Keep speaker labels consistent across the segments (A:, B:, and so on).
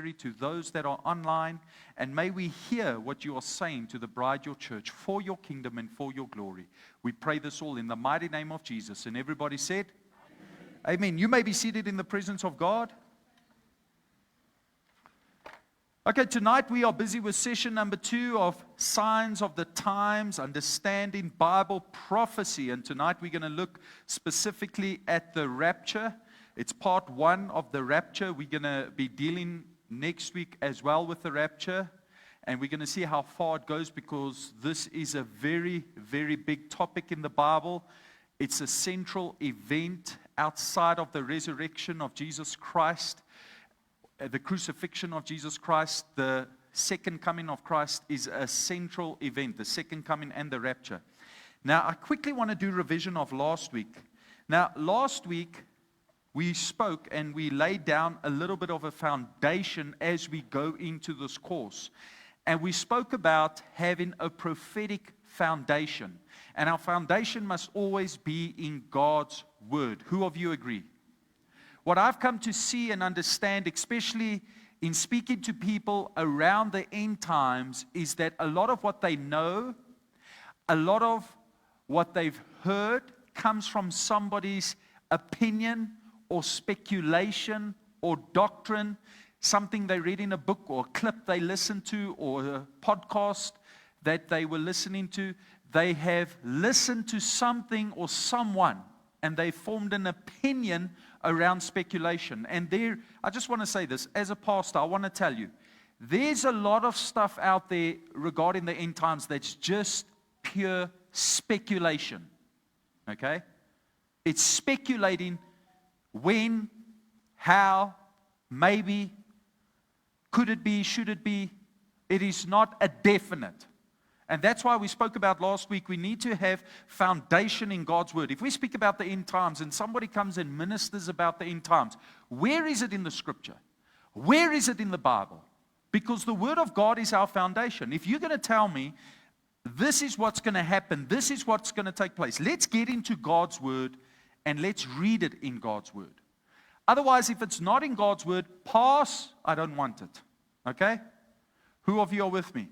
A: sanctuary, to those that are online, and may we hear what you are saying to the bride, your church, for your kingdom and for your glory. We pray this all in the mighty name of Jesus. And everybody said, Amen. You may be seated in the presence of God. Okay, tonight we are busy with session number 2 of Signs of the Times, Understanding Bible Prophecy. And tonight we're going to look specifically at the rapture. It's part 1 of the rapture. We're going to be dealing next week as well with the rapture. And we're going to see how far it goes, because this is a very, very big topic in the Bible. It's a central event outside of the resurrection of Jesus Christ. The crucifixion of Jesus Christ, the second coming of Christ is a central event, the second coming and the rapture. Now, I quickly want to do revision of last week. Now, last week, we spoke and we laid down a little bit of a foundation as we go into this course. And we spoke about having a prophetic foundation. And our foundation must always be in God's Word. Who of you agree? What I've come to see and understand, especially in speaking to people around the end times, is that a lot of what they know, a lot of what they've heard comes from somebody's opinion or speculation or doctrine, something they read in a book or a clip they listen to or a podcast that they were listening to. They have listened to something or someone and they formed an opinion around speculation. And I just want to say this, as a pastor, I want to tell you, there's a lot of stuff out there regarding the end times that's just pure speculation, okay? It's speculating when, how, maybe, could it be, should it be. It is not a definite. And that's why we spoke about last week, we need to have foundation in God's Word. If we speak about the end times and somebody comes and ministers about the end times, where is it in the Scripture? Where is it in the Bible? Because the Word of God is our foundation. If you're going to tell me, this is what's going to happen, this is what's going to take place, let's get into God's Word and let's read it in God's Word. Otherwise, if it's not in God's Word, pass, I don't want it. Okay? Who of you are with me?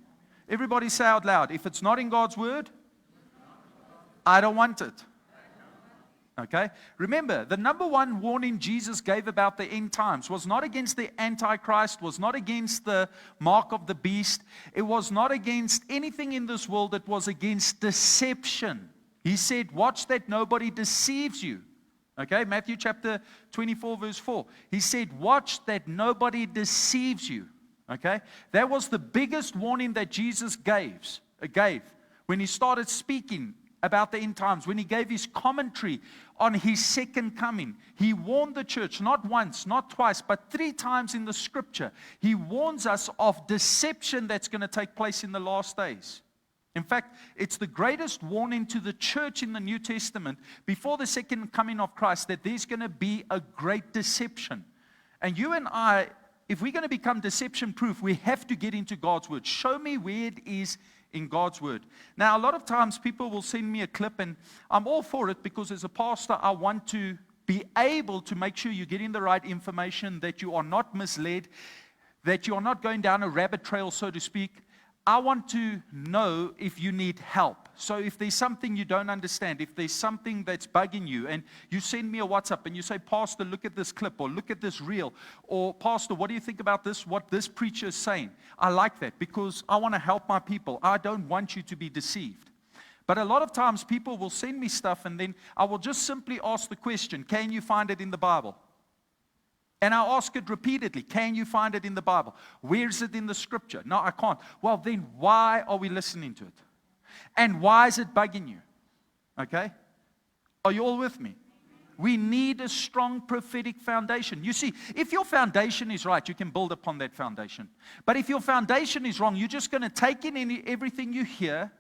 A: Everybody say out loud, if it's not in God's Word, I don't want it. Okay? Remember, the number one warning Jesus gave about the end times was not against the Antichrist, was not against the mark of the beast. It was not against anything in this world. It was against deception. He said, watch that nobody deceives you. Okay? Matthew chapter 24, verse 4. He said, watch that nobody deceives you. Okay? That was the biggest warning that Jesus gave when he started speaking about the end times, when he gave his commentary on his second coming. He warned the church not once, not twice, but 3 times in the Scripture. He warns us of deception that's going to take place in the last days. In fact, it's the greatest warning to the church in the New Testament before the second coming of Christ, that there's going to be a great deception. And you and I, if we're going to become deception-proof, we have to get into God's Word. Show me where it is in God's Word. Now, a lot of times people will send me a clip, and I'm all for it because as a pastor, I want to be able to make sure you're getting the right information, that you are not misled, that you are not going down a rabbit trail, so to speak. I want to know if you need help. So if there's something you don't understand, if there's something that's bugging you, and you send me a WhatsApp and you say, Pastor, look at this clip, or look at this reel, or Pastor, what do you think about this, what this preacher is saying? I like that because I want to help my people. I don't want you to be deceived. But a lot of times people will send me stuff and then I will just simply ask the question, can you find it in the Bible? And I ask it repeatedly, can you find it in the Bible? Where is it in the Scripture? No, I can't. Well, then why are we listening to it? And why is it bugging you? Okay? Are you all with me? We need a strong prophetic foundation. You see, if your foundation is right, you can build upon that foundation. But if your foundation is wrong, you're just going to take in everything you hear,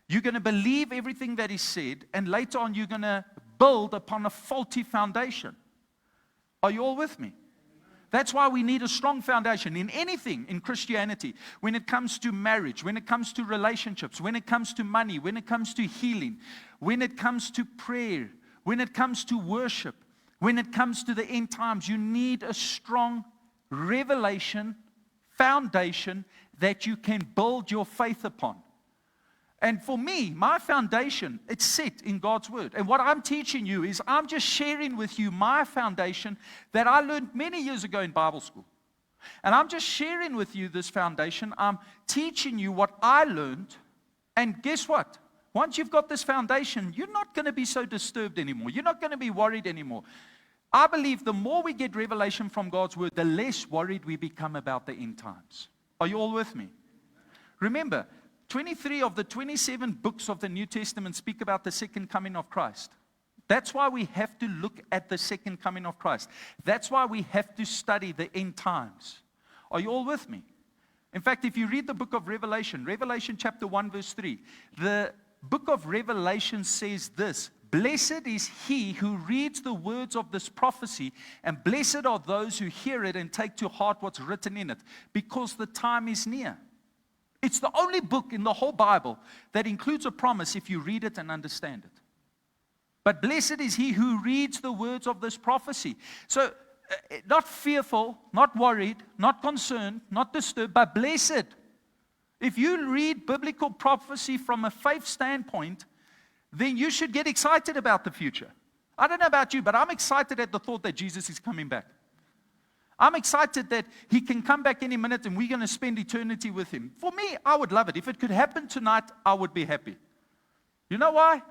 A: you're going to believe everything that is said, and later on you're going to build upon a faulty foundation. Are you all with me? That's why we need a strong foundation in anything in Christianity. When it comes to marriage, when it comes to relationships, when it comes to money, when it comes to healing, when it comes to prayer, when it comes to worship, when it comes to the end times, you need a strong revelation foundation that you can build your faith upon. And for me, my foundation, it's set in God's Word. And what I'm teaching you is I'm just sharing with you my foundation that I learned many years ago in Bible school. And I'm just sharing with you this foundation. I'm teaching you what I learned. And guess what? Once you've got this foundation, you're not going to be so disturbed anymore. You're not going to be worried anymore. I believe the more we get revelation from God's Word, the less worried we become about the end times. Are you all with me? Remember, 23 of the 27 books of the New Testament speak about the second coming of Christ. That's why we have to look at the second coming of Christ. That's why we have to study the end times. Are you all with me? In fact, if you read the book of Revelation, Revelation chapter 1 verse 3, the book of Revelation says this: Blessed is he who reads the words of this prophecy, and blessed are those who hear it and take to heart what's written in it, because the time is near. It's the only book in the whole Bible that includes a promise if you read it and understand it. But blessed is he who reads the words of this prophecy. So, not fearful, not worried, not concerned, not disturbed, but blessed. If you read biblical prophecy from a faith standpoint, then you should get excited about the future. I don't know about you, but I'm excited at the thought that Jesus is coming back. I'm excited that he can come back any minute and we're going to spend eternity with him. For me, I would love it. If it could happen tonight, I would be happy. You know why?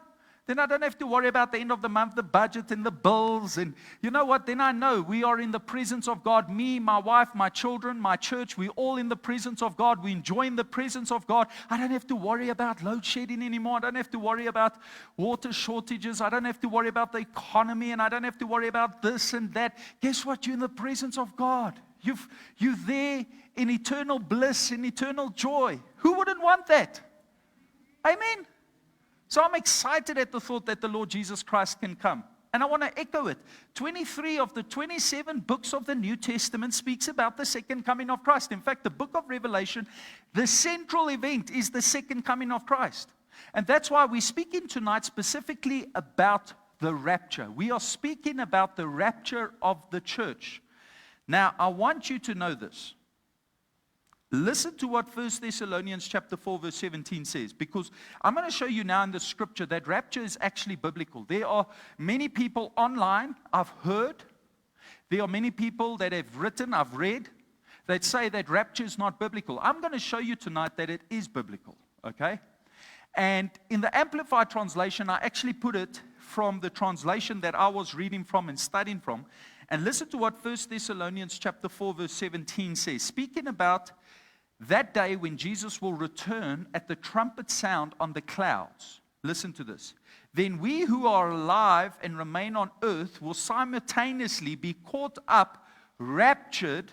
A: Then I don't have to worry about the end of the month, the budget and the bills. And you know what? Then I know we are in the presence of God. Me, my wife, my children, my church, we're all in the presence of God. We enjoy the presence of God. I don't have to worry about load shedding anymore. I don't have to worry about water shortages. I don't have to worry about the economy. And I don't have to worry about this and that. Guess what? You're in the presence of God. You're there in eternal bliss, in eternal joy. Who wouldn't want that? Amen. So I'm excited at the thought that the Lord Jesus Christ can come. And I want to echo it. 23 of the 27 books of the New Testament speaks about the second coming of Christ. In fact, the book of Revelation, the central event is the second coming of Christ. And that's why we're speaking tonight specifically about the rapture. We are speaking about the rapture of the church. Now, I want you to know this. Listen to what 1 Thessalonians chapter 4 verse 17 says, because I'm going to show you now in the scripture that rapture is actually biblical. There are many people online, I've heard, there are many people that have written, I've read, that say that rapture is not biblical. I'm going to show you tonight that it is biblical, okay? And in the Amplified translation, I actually put it from the translation that I was reading from and studying from. And listen to what 1 Thessalonians chapter 4 verse 17 says, speaking about that day when Jesus will return at the trumpet sound on the clouds. Listen to this. Then we who are alive and remain on earth will simultaneously be caught up, raptured,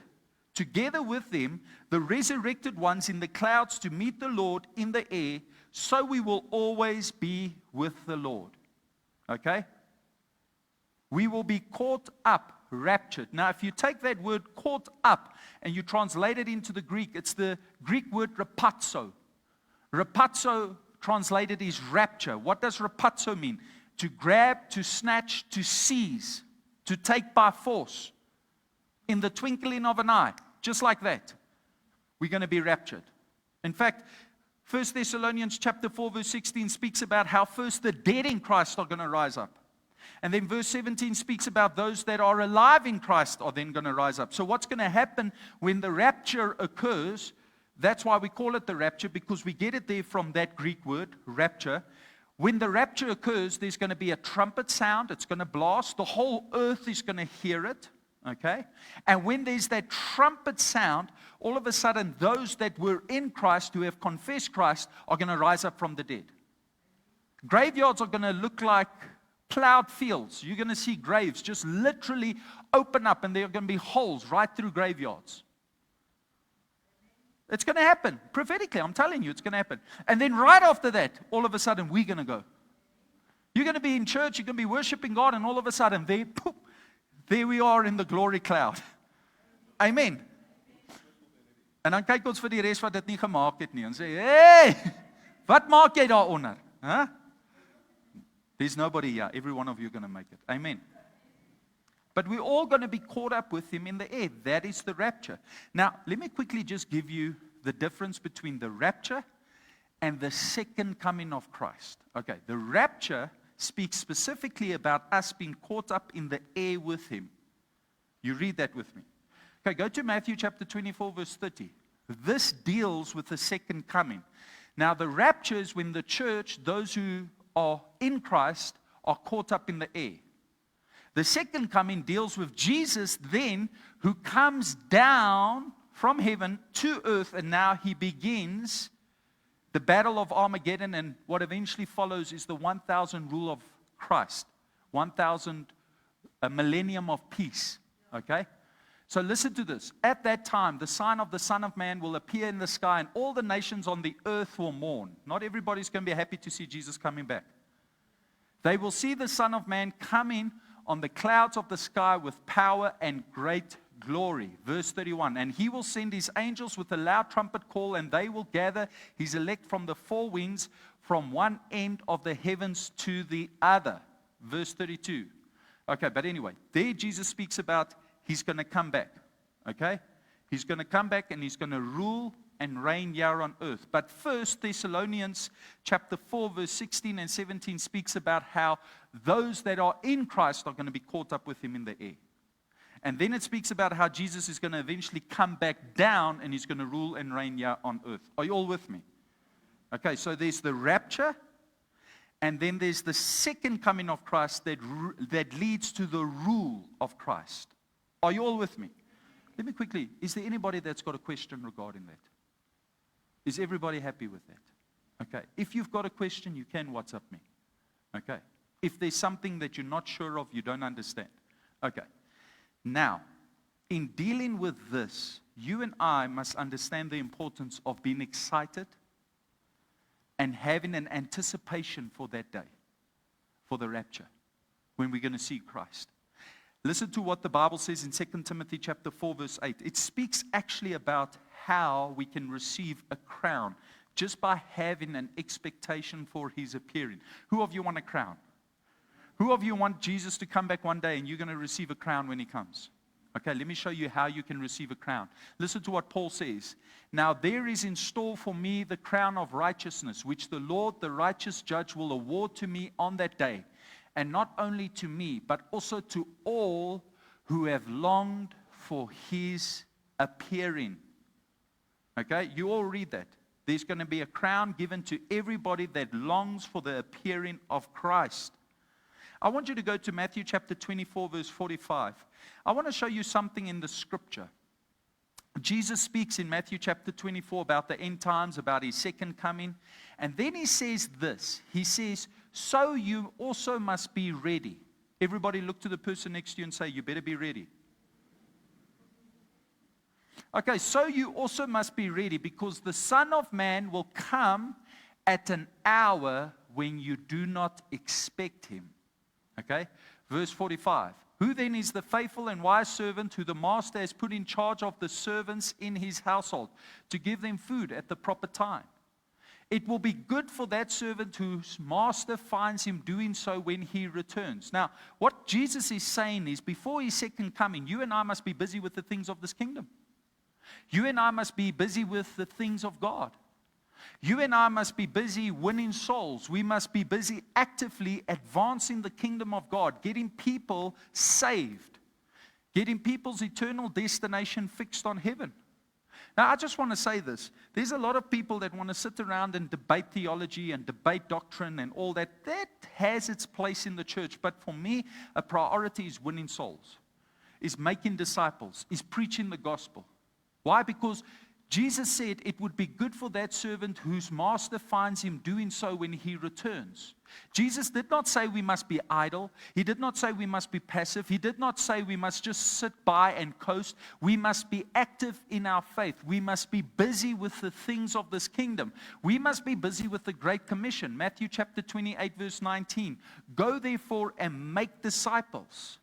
A: together with them, the resurrected ones in the clouds to meet the Lord in the air. So we will always be with the Lord. Okay? We will be caught up, raptured. Now, if you take that word caught up and you translate it into the Greek, it's the Greek word rapazo. Rapazo translated is rapture. What does rapazo mean? To grab, to snatch, to seize, to take by force. In the twinkling of an eye, just like that, we're going to be raptured. In fact, 1 Thessalonians chapter 4 verse 16 speaks about how first the dead in Christ are going to rise up. And then verse 17 speaks about those that are alive in Christ are then going to rise up. So what's going to happen when the rapture occurs? That's why we call it the rapture, because we get it there from that Greek word, rapture. When the rapture occurs, there's going to be a trumpet sound. It's going to blast. The whole earth is going to hear it. Okay? And when there's that trumpet sound, all of a sudden, those that were in Christ, who have confessed Christ, are going to rise up from the dead. Graveyards are going to look like plowed fields. You're going to see graves just literally open up, and there are going to be holes right through graveyards. It's going to happen. Prophetically, I'm telling you, it's going to happen. And then right after that, all of a sudden, we're going to go. You're going to be in church, you're going to be worshiping God, and all of a sudden, there we are in the glory cloud. Amen. En dan kyk ons vir die res wat dit nie gemaak het nie en sê, "Hey, wat maak jy daaronder?" Huh? There's nobody here. Every one of you are going to make it. Amen. But we're all going to be caught up with him in the air. That is the rapture. Now, let me quickly just give you the difference between the rapture and the second coming of Christ. Okay, the rapture speaks specifically about us being caught up in the air with him. You read that with me. Okay, go to Matthew chapter 24, verse 30. This deals with the second coming. Now, the rapture is when the church, those who are in Christ, are caught up in the air. The second coming deals with Jesus then, who comes down from heaven to earth, and now he begins the battle of Armageddon, and what eventually follows is the 1,000 rule of Christ. 1,000, a millennium of peace. Okay? So listen to this. At that time, the sign of the Son of Man will appear in the sky, and all the nations on the earth will mourn. Not everybody's going to be happy to see Jesus coming back. They will see the Son of Man coming on the clouds of the sky with power and great glory. Verse 31. And he will send his angels with a loud trumpet call, and they will gather his elect from the four winds, from one end of the heavens to the other. Verse 32. Okay, but anyway, there Jesus speaks about he's going to come back. Okay? He's going to come back and he's going to rule and reign here on earth. But first, Thessalonians chapter 4, verse 16 and 17 speaks about how those that are in Christ are going to be caught up with him in the air. And then it speaks about how Jesus is going to eventually come back down and he's going to rule and reign here on earth. Are you all with me? Okay, so there's the rapture, and then there's the second coming of Christ that leads to the rule of Christ. Are you all with me? Let me quickly, is there anybody that's got a question regarding that? Is everybody happy with that? Okay. If you've got a question, you can WhatsApp me. Okay. If there's something that you're not sure of, you don't understand. Okay. Now, in dealing with this, you and I must understand the importance of being excited and having an anticipation for that day, for the rapture, when we're going to see Christ. Listen to what the Bible says in 2 Timothy chapter 4, verse 8. It speaks actually about how we can receive a crown just by having an expectation for his appearing. Who of you want a crown? Who of you want Jesus to come back one day and you're going to receive a crown when he comes? Okay, let me show you how you can receive a crown. Listen to what Paul says. Now there is in store for me the crown of righteousness, which the Lord, the righteous judge, will award to me on that day. And not only to me, but also to all who have longed for his appearing. Okay, you all read that. There's going to be a crown given to everybody that longs for the appearing of Christ. I want you to go to Matthew chapter 24, verse 45. I want to show you something in the scripture. Jesus speaks in Matthew chapter 24 about the end times, about his second coming. And then he says this. He says, so you also must be ready. Everybody look to the person next to you and say, you better be ready. Okay, so you also must be ready, because the Son of Man will come at an hour when you do not expect him. Okay, verse 45. Who then is the faithful and wise servant who the master has put in charge of the servants in his household to give them food at the proper time? It will be good for that servant whose master finds him doing so when he returns. Now, what Jesus is saying is, before his second coming, you and I must be busy with the things of this kingdom. You and I must be busy with the things of God. You and I must be busy winning souls. We must be busy actively advancing the kingdom of God, getting people saved, getting people's eternal destination fixed on heaven. Now, I just want to say this. There's a lot of people that want to sit around and debate theology and debate doctrine and all that. That has its place in the church. But for me, a priority is winning souls, is making disciples, is preaching the gospel. Why? Because Jesus said it would be good for that servant whose master finds him doing so when he returns. Jesus did not say we must be idle. He did not say we must be passive. He did not say we must just sit by and coast. We must be active in our faith. We must be busy with the things of this kingdom. We must be busy with the Great Commission. Matthew chapter 28, verse 19. Go therefore and make disciples.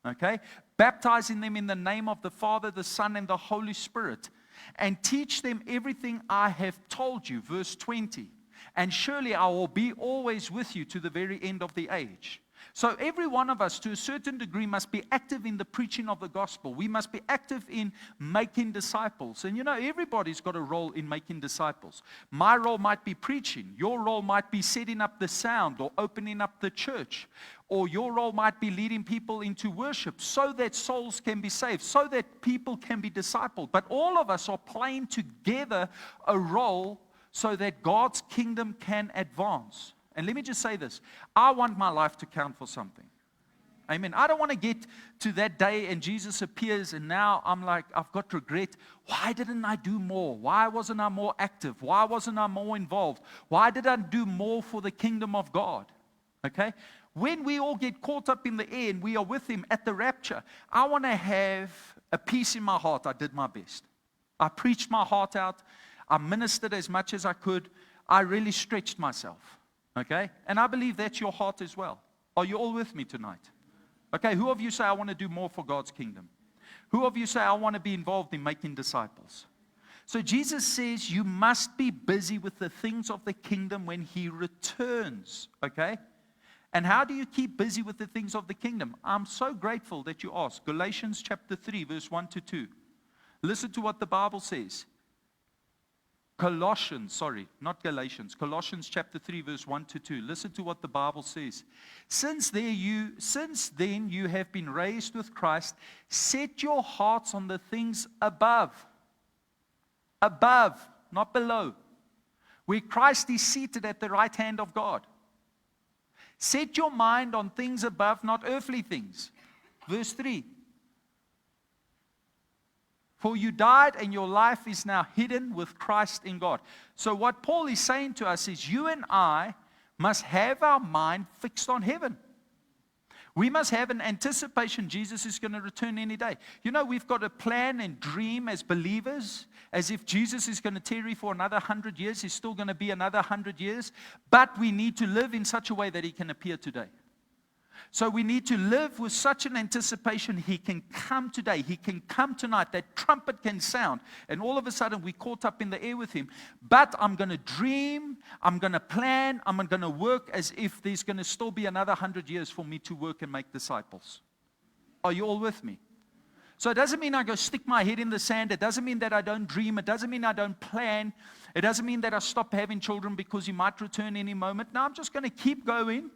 A: Okay? Baptizing them in the name of the Father, the Son, and the Holy Spirit. And teach them everything I have told you. Verse 20. And surely I will be always with you to the very end of the age. So every one of us, to a certain degree, must be active in the preaching of the gospel. We must be active in making disciples. And everybody's got a role in making disciples. My role might be preaching. Your role might be setting up the sound or opening up the church. Or your role might be leading people into worship so that souls can be saved, so that people can be discipled. But all of us are playing together a role so that God's kingdom can advance. And let me just say this. I want my life to count for something. Amen. I don't want to get to that day and Jesus appears and now I'm like, I've got regret. Why didn't I do more? Why wasn't I more active? Why wasn't I more involved? Why did I do more for the kingdom of God? Okay? When we all get caught up in the air and we are with Him at the rapture, I want to have a peace in my heart. I did my best. I preached my heart out. I ministered as much as I could. I really stretched myself. Okay? And I believe that's your heart as well. Are you all with me tonight? Okay, who of you say, I want to do more for God's kingdom? Who of you say, I want to be involved in making disciples? So Jesus says you must be busy with the things of the kingdom when He returns. Okay? And how do you keep busy with the things of the kingdom? I'm so grateful that you asked. Galatians chapter 3, verse 1 to 2. Listen to what the Bible says. Colossians chapter 3, verse 1 to 2. Listen to what the Bible says. Since then you have been raised with Christ, set your hearts on the things above. Above, not below. Where Christ is seated at the right hand of God. Set your mind on things above, not earthly things. Verse 3. For you died and your life is now hidden with Christ in God. So what Paul is saying to us is you and I must have our mind fixed on heaven. We must have an anticipation Jesus is going to return any day. We've got a plan and dream as believers, as if Jesus is going to tarry for another 100 years. He's still going to be another 100 years. But we need to live in such a way that He can appear today. So we need to live with such an anticipation He can come today. He can come tonight. That trumpet can sound. And all of a sudden we're caught up in the air with Him. But I'm going to dream. I'm going to plan. I'm going to work as if there's going to still be another 100 years for me to work and make disciples. Are you all with me? So it doesn't mean I go stick my head in the sand. It doesn't mean that I don't dream. It doesn't mean I don't plan. It doesn't mean that I stop having children because He might return any moment. No, I'm just going to keep going.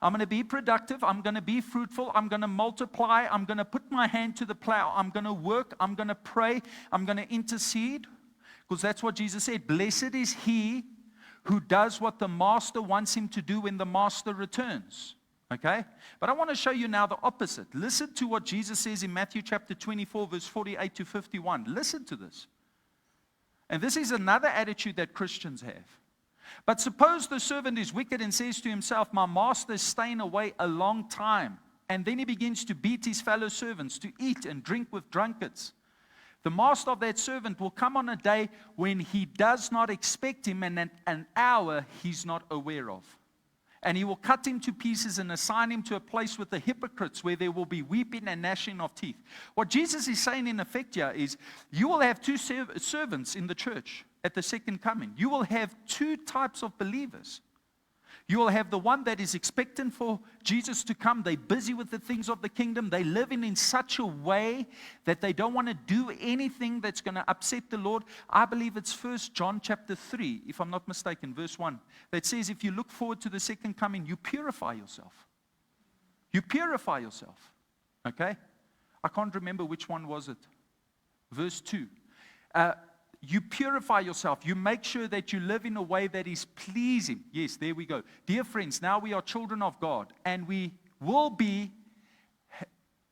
A: I'm going to be productive. I'm going to be fruitful. I'm going to multiply. I'm going to put my hand to the plow. I'm going to work. I'm going to pray. I'm going to intercede. Because that's what Jesus said. Blessed is he who does what the master wants him to do when the master returns. Okay? But I want to show you now the opposite. Listen to what Jesus says in Matthew chapter 24, verse 48 to 51. Listen to this. And this is another attitude that Christians have. But suppose the servant is wicked and says to himself, my master is staying away a long time. And then he begins to beat his fellow servants, to eat and drink with drunkards. The master of that servant will come on a day when he does not expect him and an hour he's not aware of. And he will cut him to pieces and assign him to a place with the hypocrites where there will be weeping and gnashing of teeth. What Jesus is saying in effect here is you will have two servants in the church at the second coming. You will have two types of believers. You will have the one that is expectant for Jesus to come. They're busy with the things of the kingdom. They're living in such a way that they don't want to do anything that's going to upset the Lord. I believe it's 1 John chapter 3, if I'm not mistaken, verse 1, that says if you look forward to the second coming, you purify yourself. You purify yourself. Okay? I can't remember which one was it. Verse 2. You purify yourself. You make sure that you live in a way that is pleasing. Yes, there we go. Dear friends, now we are children of God, and we will be,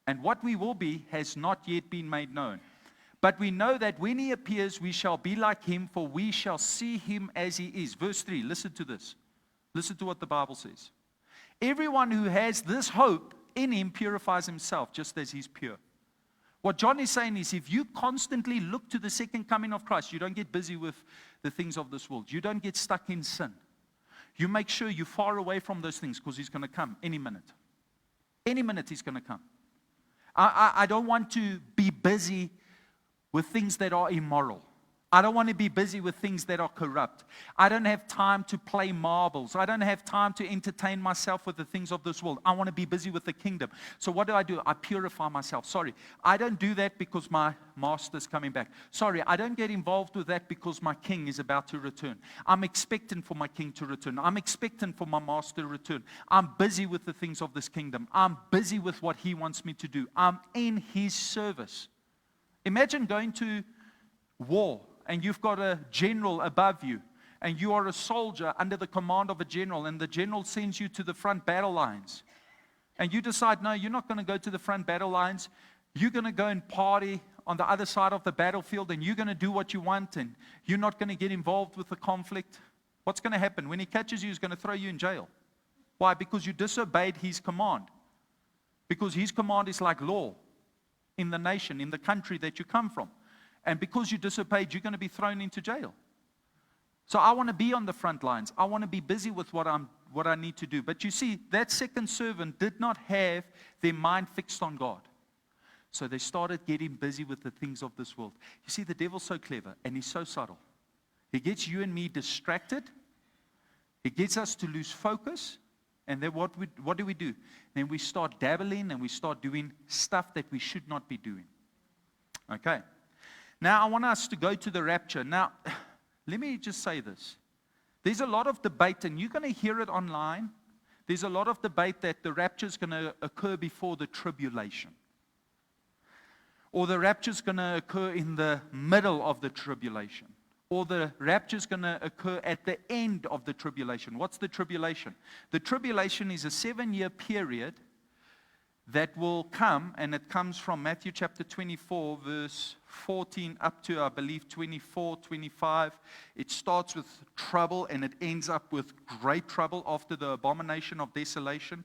A: and what we will be has not yet been made known. But we know that when He appears, we shall be like Him, for we shall see Him as He is. Verse 3, listen to this. Listen to what the Bible says. Everyone who has this hope in Him purifies himself, just as He's pure. What John is saying is if you constantly look to the second coming of Christ, you don't get busy with the things of this world. You don't get stuck in sin. You make sure you're far away from those things because He's going to come any minute. Any minute He's going to come. I don't want to be busy with things that are immoral. I don't want to be busy with things that are corrupt. I don't have time to play marbles. I don't have time to entertain myself with the things of this world. I want to be busy with the kingdom. So what do? I purify myself. Sorry, I don't do that because my master's coming back. Sorry, I don't get involved with that because my king is about to return. I'm expectant for my king to return. I'm expectant for my master to return. I'm busy with the things of this kingdom. I'm busy with what he wants me to do. I'm in his service. Imagine going to war. And you've got a general above you, and you are a soldier under the command of a general, and the general sends you to the front battle lines. And you decide, no, you're not going to go to the front battle lines. You're going to go and party on the other side of the battlefield, and you're going to do what you want, and you're not going to get involved with the conflict. What's going to happen? When he catches you, he's going to throw you in jail. Why? Because you disobeyed his command. Because his command is like law in the nation, in the country that you come from. And because you disobeyed, you're going to be thrown into jail. So I want to be on the front lines. I want to be busy with what I need to do. But you see, that second servant did not have their mind fixed on God. So they started getting busy with the things of this world. You see, the devil's so clever and he's so subtle. He gets you and me distracted. He gets us to lose focus. And then what do? Then we start dabbling and we start doing stuff that we should not be doing. Okay. Now, I want us to go to the rapture. Now, let me just say this. There's a lot of debate, and you're going to hear it online. There's a lot of debate that the rapture is going to occur before the tribulation. Or the rapture is going to occur in the middle of the tribulation. Or the rapture is going to occur at the end of the tribulation. What's the tribulation? The tribulation is a 7-year period that will come, and it comes from Matthew chapter 24, verse 14 up to, I believe, 24, 25. It starts with trouble, and it ends up with great trouble after the abomination of desolation.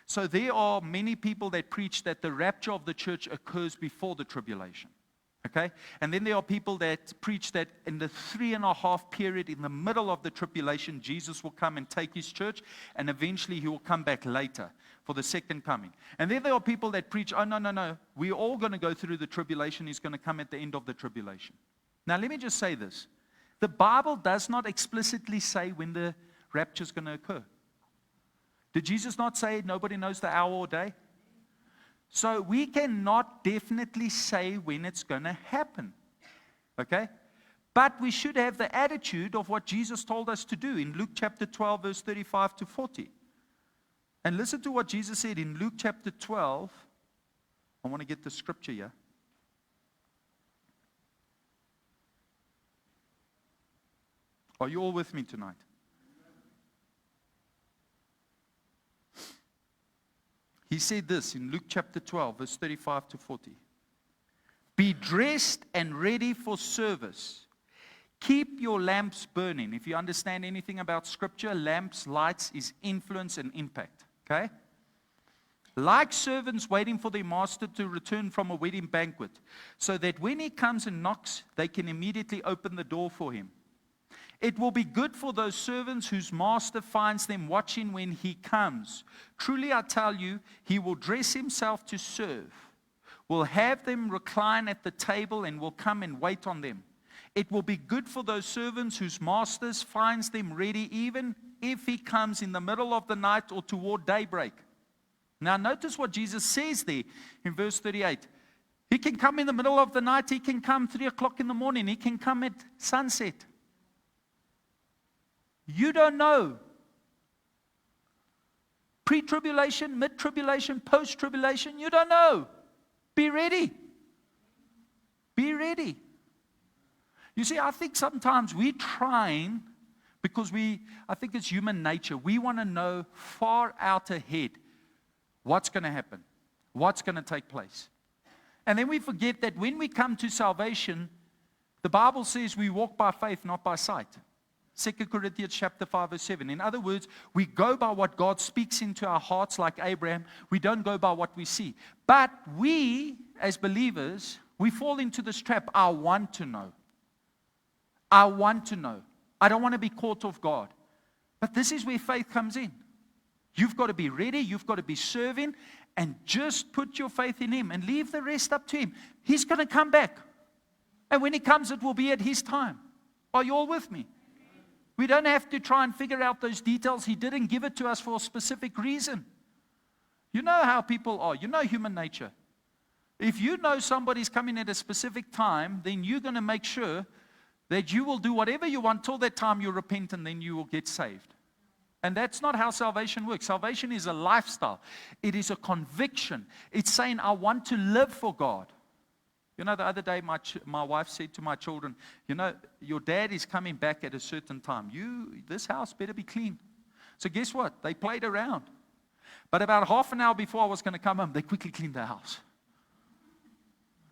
A: So there are many people that preach that the rapture of the church occurs before the tribulation. Okay? And then there are people that preach that in the 3.5 period, in the middle of the tribulation, Jesus will come and take his church, and eventually he will come back later for the second coming. And then there are people that preach, oh, no, we're all going to go through the tribulation. He's going to come at the end of the tribulation. Now, let me just say this. The Bible does not explicitly say when the rapture is going to occur. Did Jesus not say nobody knows the hour or day? So we cannot definitely say when it's going to happen. Okay? But we should have the attitude of what Jesus told us to do in Luke chapter 12, verse 35 to 40. And listen to what Jesus said in Luke chapter 12. I want to get the scripture here. Are you all with me tonight? He said this in Luke chapter 12, verse 35 to 40. Be dressed and ready for service. Keep your lamps burning. If you understand anything about scripture, lamps, lights is influence and impact. Okay? Like servants waiting for their master to return from a wedding banquet, so that when he comes and knocks, they can immediately open the door for him. It will be good for those servants whose master finds them watching when he comes. Truly I tell you, he will dress himself to serve, will have them recline at the table, and will come and wait on them. It will be good for those servants whose masters finds them ready, even if he comes in the middle of the night or toward daybreak. Now notice what Jesus says there in verse 38. He can come in the middle of the night, he can come 3 o'clock in the morning, he can come at sunset. You don't know. Pre-tribulation, mid-tribulation, post-tribulation, you don't know. Be ready. Be ready. You see, I think sometimes we're trying, because I think it's human nature. We want to know far out ahead what's going to happen, what's going to take place. And then we forget that when we come to salvation, the Bible says we walk by faith, not by sight. 2 Corinthians chapter 5, verse 7. In other words, we go by what God speaks into our hearts like Abraham. We don't go by what we see. But we, as believers, we fall into this trap. I want to know. I want to know. I don't want to be caught off guard. But this is where faith comes in. You've got to be ready. You've got to be serving. And just put your faith in Him and leave the rest up to Him. He's going to come back. And when He comes, it will be at His time. Are you all with me? We don't have to try and figure out those details. He didn't give it to us for a specific reason. You know how people are. You know human nature. If you know somebody's coming at a specific time, then you're going to make sure that you will do whatever you want till that time you repent and then you will get saved. And that's not how salvation works. Salvation is a lifestyle. It is a conviction. It's saying, I want to live for God. You know, the other day my wife said to my children, you know, your dad is coming back at a certain time. This house better be clean. So guess what? They played around. But about half an hour before I was going to come home, they quickly cleaned the house.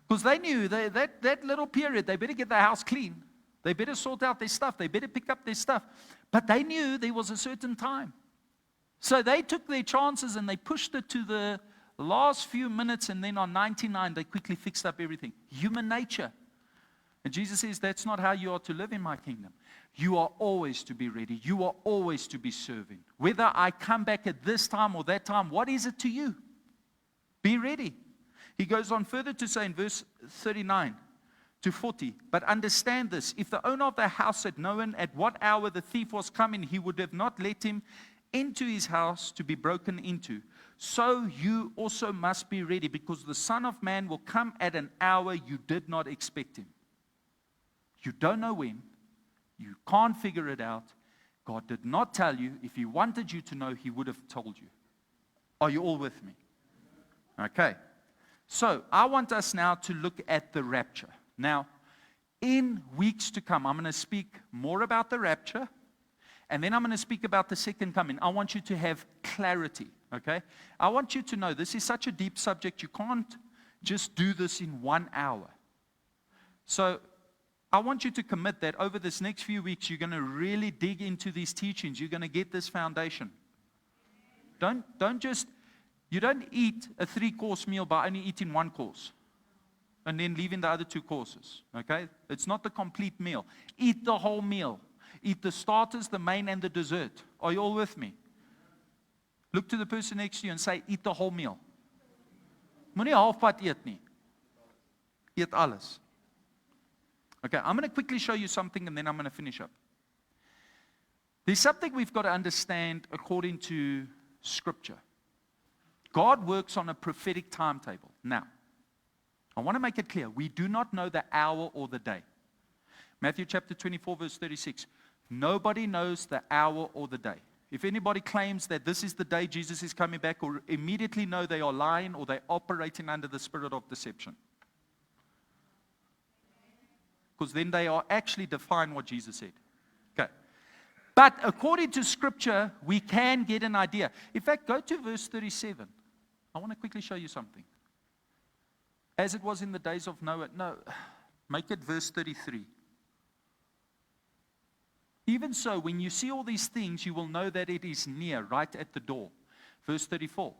A: Because they knew that little period, they better get the house clean. They better sort out their stuff. They better pick up their stuff. But they knew there was a certain time. So they took their chances and they pushed it to the last few minutes, and then on 99, they quickly fixed up everything. Human nature. And Jesus says, that's not how you are to live in my kingdom. You are always to be ready. You are always to be serving. Whether I come back at this time or that time, what is it to you? Be ready. He goes on further to say in verse 39 to 40, but understand this, if the owner of the house had known at what hour the thief was coming, he would have not let him into his house to be broken into. So you also must be ready, because the Son of Man will come at an hour you did not expect him. You don't know when. You can't figure it out. God did not tell you. If He wanted you to know, He would have told you. Are you all with me? Okay. So I want us now to look at the rapture. Now, in weeks to come, I'm going to speak more about the rapture, and then I'm going to speak about the second coming. I want you to have clarity, okay? I want you to know this is such a deep subject, you can't just do this in 1 hour. So I want you to commit that over this next few weeks, you're going to really dig into these teachings. You're going to get this foundation. You don't eat a 3-course meal by only eating 1 course and then leaving the other 2 courses, okay? It's not the complete meal. Eat the whole meal. Eat the starters, the main, and the dessert. Are you all with me? Look to the person next to you and say, eat the whole meal. Moenie halfpad eet nie. Eet alles. Okay, I'm going to quickly show you something and then I'm going to finish up. There's something we've got to understand according to Scripture. God works on a prophetic timetable. Now, I want to make it clear. We do not know the hour or the day. Matthew chapter 24, verse 36. Nobody knows the hour or the day. If anybody claims that this is the day Jesus is coming back, or immediately know they are lying or they're operating under the spirit of deception. Because then they are actually defying what Jesus said. Okay. But according to Scripture, we can get an idea. In fact, go to verse 37. I want to quickly show you something. As it was in the days of Noah. No, make it verse 33. Even so, when you see all these things, you will know that it is near, right at the door. Verse 34.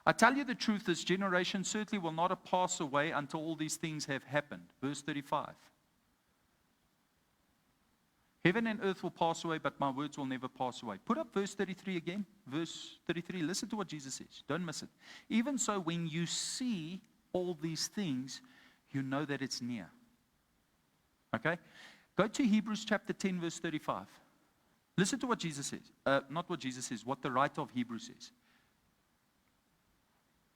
A: I tell you the truth, this generation certainly will not pass away until all these things have happened. Verse 35. Heaven and earth will pass away, but my words will never pass away. Put up verse 33 again. Verse 33. Listen to what Jesus says. Don't miss it. Even so, when you see all these things, you know that it's near. Okay? Go to Hebrews chapter 10, verse 35. Listen to what Jesus says. Not what Jesus says, what the writer of Hebrews says.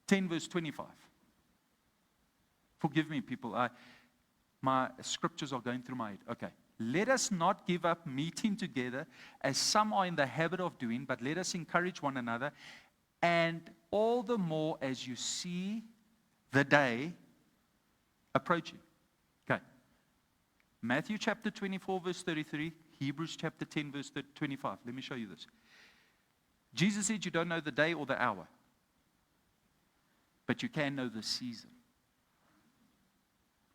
A: 10, verse 25. Forgive me, people. My scriptures are going through my head. Okay. Let us not give up meeting together as some are in the habit of doing, but let us encourage one another, and all the more as you see the day approaching. Okay. Matthew chapter 24, verse 33, Hebrews chapter 10, verse 25. Let me show you this. Jesus said you don't know the day or the hour, but you can know the season.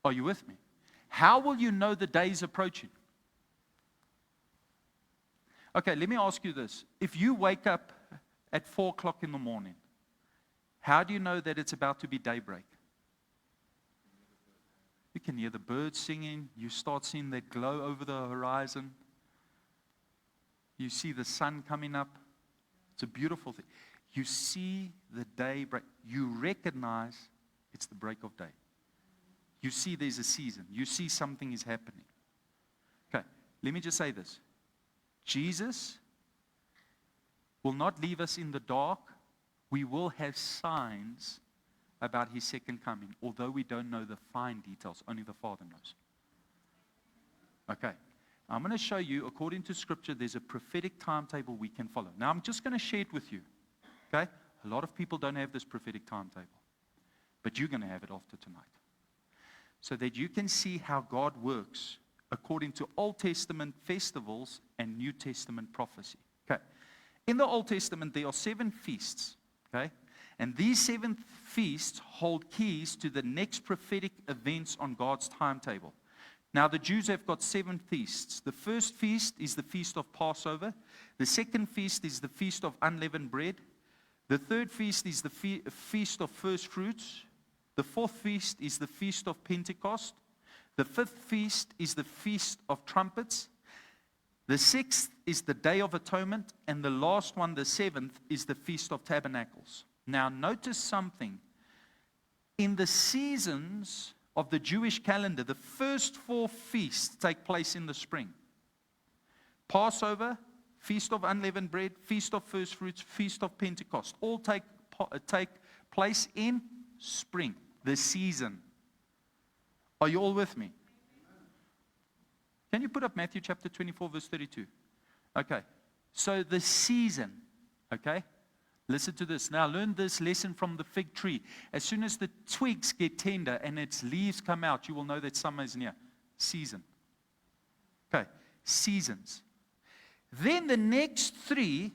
A: Are you with me? How will you know the day is approaching? Okay, let me ask you this. If you wake up at 4 o'clock in the morning, how do you know that it's about to be daybreak? You can hear the birds singing. You start seeing that glow over the horizon. You see the sun coming up. It's a beautiful thing. You see the day break. You recognize it's the break of day. you see there's a season. You see something is happening. Okay, let me just say this. Jesus will not leave us in the dark. We will have signs about his second coming, although we don't know the fine details. Only the Father knows. Okay, I'm going to show you, according to Scripture, there's a prophetic timetable we can follow. Now, I'm just going to share it with you. Okay, a lot of people don't have this prophetic timetable, but you're going to have it after tonight, so that you can see how God works according to Old Testament festivals and New Testament prophecy. Okay, in the Old Testament, there are 7 feasts. Okay, and these 7 feasts hold keys to the next prophetic events on God's timetable. Now, the Jews have got 7 feasts. The first feast is the Feast of Passover. The second feast is the Feast of Unleavened Bread. The third feast is the Feast of First Fruits. The fourth feast is the Feast of Pentecost. The fifth feast is the Feast of Trumpets. The sixth is the Day of Atonement. And the last one, the seventh, is the Feast of Tabernacles. Now, notice something. In the seasons of the Jewish calendar, the first 4 feasts take place in the spring. Passover, Feast of Unleavened Bread, Feast of First Fruits, Feast of Pentecost, all take place in spring, the season. Are you all with me? Can you put up Matthew chapter 24, verse 32? Okay, so the season, okay? Listen to this. Now learn this lesson from the fig tree. As soon as the twigs get tender and its leaves come out, you will know that summer is near. Season. Okay, seasons. Then the next 3,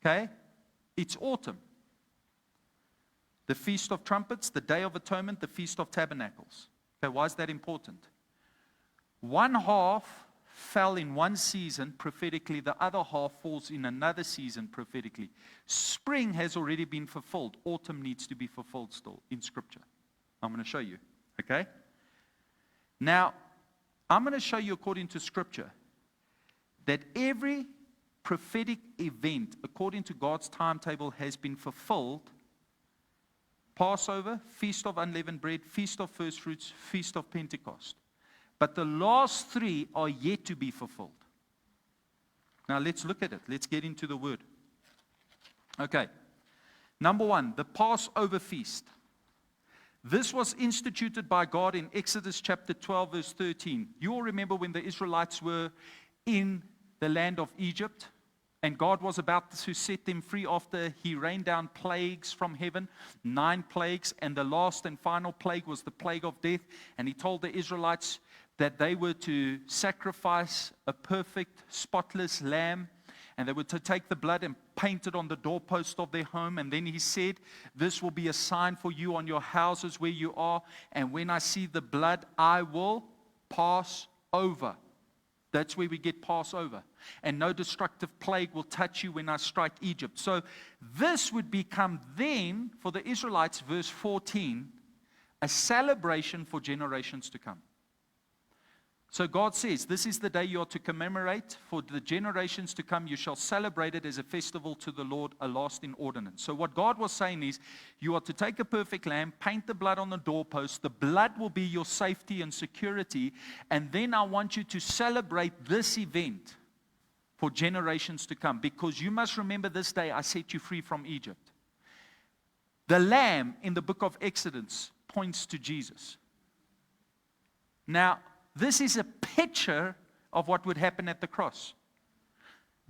A: okay, it's autumn. The Feast of Trumpets, the Day of Atonement, the Feast of Tabernacles. Okay, why is that important? One half fell in one season prophetically, the other half falls in another season prophetically. Spring has already been fulfilled. Autumn needs to be fulfilled still in Scripture. I'm going to show you, okay? Now, I'm going to show you according to Scripture that every prophetic event according to God's timetable has been fulfilled. Passover, Feast of Unleavened Bread, Feast of First Fruits, Feast of Pentecost. But the last 3 are yet to be fulfilled. Now let's look at it. Let's get into the Word. Okay. Number 1, the Passover feast. This was instituted by God in Exodus chapter 12, verse 13. You all remember when the Israelites were in the land of Egypt, and God was about to set them free after he rained down plagues from heaven, 9 plagues, and the last and final plague was the plague of death. And he told the Israelites that they were to sacrifice a perfect, spotless lamb, and they were to take the blood and paint it on the doorpost of their home. And then he said, this will be a sign for you on your houses where you are, and when I see the blood, I will pass over. That's where we get Passover. And no destructive plague will touch you when I strike Egypt. So this would become then, for the Israelites, verse 14, a celebration for generations to come. So God says, this is the day you are to commemorate. For the generations to come, you shall celebrate it as a festival to the Lord, a lasting ordinance. So what God was saying is, you are to take a perfect lamb, paint the blood on the doorpost. The blood will be your safety and security. And then I want you to celebrate this event for generations to come. Because you must remember this day I set you free from Egypt. The lamb in the book of Exodus points to Jesus. Now, this is a picture of what would happen at the cross.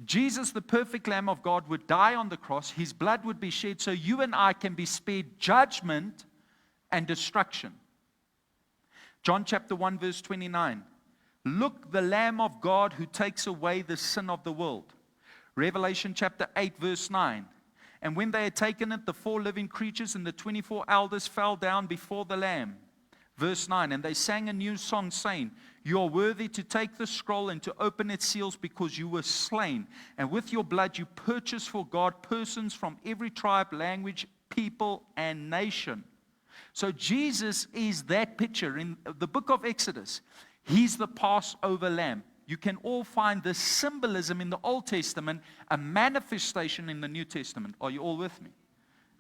A: Jesus, the perfect Lamb of God, would die on the cross. His blood would be shed so you and I can be spared judgment and destruction. John chapter 1 verse 29. Look, the Lamb of God who takes away the sin of the world. Revelation chapter 8 verse 9. And when they had taken it, the 4 living creatures and the 24 elders fell down before the Lamb. Verse 9, and they sang a new song saying, you are worthy to take the scroll and to open its seals because you were slain. And with your blood you purchased for God persons from every tribe, language, people, and nation. So Jesus is that picture. In the book of Exodus, he's the Passover lamb. You can all find this symbolism in the Old Testament, a manifestation in the New Testament. Are you all with me?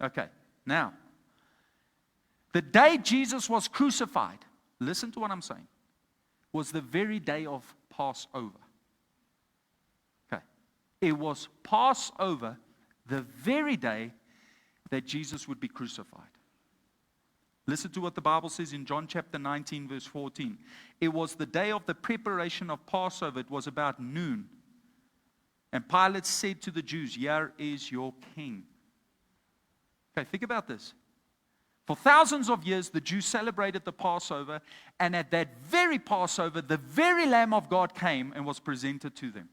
A: Okay, now, the day Jesus was crucified, listen to what I'm saying, was the very day of Passover. Okay. It was Passover, the very day that Jesus would be crucified. Listen to what the Bible says in John chapter 19, verse 14. It was the day of the preparation of Passover. It was about noon. And Pilate said to the Jews, "Here is your king." Okay, think about this. For thousands of years, the Jews celebrated the Passover, and at that very Passover, the very Lamb of God came and was presented to them.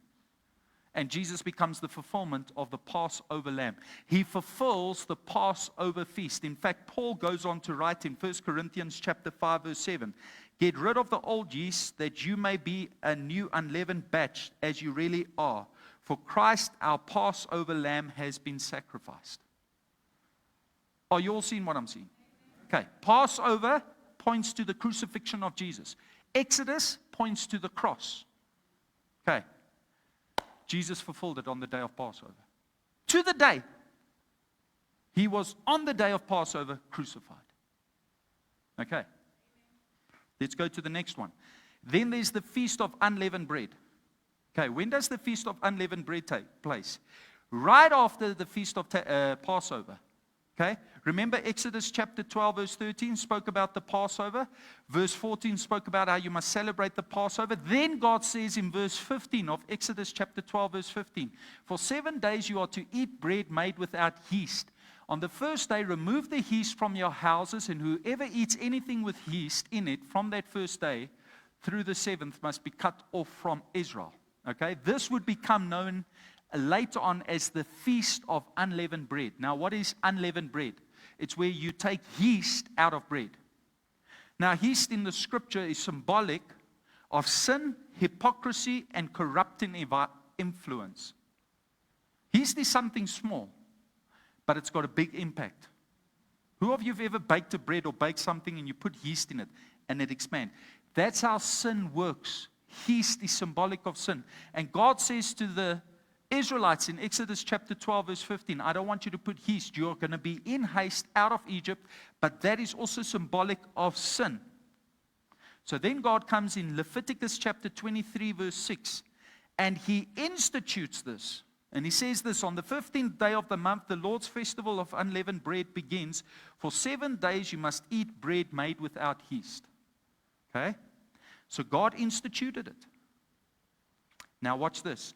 A: And Jesus becomes the fulfillment of the Passover lamb. He fulfills the Passover feast. In fact, Paul goes on to write in 1 Corinthians chapter 5, verse 7, "Get rid of the old yeast, that you may be a new unleavened batch, as you really are. For Christ, our Passover lamb, has been sacrificed." Are you all seeing what I'm seeing? Okay, Passover points to the crucifixion of Jesus. Exodus points to the cross. Okay. Jesus fulfilled it on the day of Passover. To the day. He was on the day of Passover crucified. Okay. Let's go to the next one. Then there's the Feast of Unleavened Bread. Okay, when does the Feast of Unleavened Bread take place? Right after the Feast of Passover. Okay, remember Exodus chapter 12 verse 13 spoke about the Passover. Verse 14 spoke about how you must celebrate the Passover. Then God says in verse 15 of Exodus chapter 12 verse 15, "For 7 days you are to eat bread made without yeast. On the first day remove the yeast from your houses, and whoever eats anything with yeast in it from that first day through the 7th must be cut off from Israel." Okay, this would become known later on as the Feast of Unleavened Bread. Now, what is unleavened bread? It's where you take yeast out of bread. Now, yeast in the scripture is symbolic of sin, hypocrisy, and corrupting influence. Yeast is something small, but it's got a big impact. Who of you have ever baked a bread or baked something and you put yeast in it and it expands? That's how sin works. Yeast is symbolic of sin. And God says to the Israelites in Exodus chapter 12 verse 15, "I don't want you to put yeast. You're going to be in haste out of Egypt," but that is also symbolic of sin. So then God comes in Leviticus chapter 23 verse 6, and He institutes this. And He says this, "On the 15th day of the month, the Lord's festival of unleavened bread begins. For 7 days you must eat bread made without yeast." Okay? So God instituted it. Now watch this.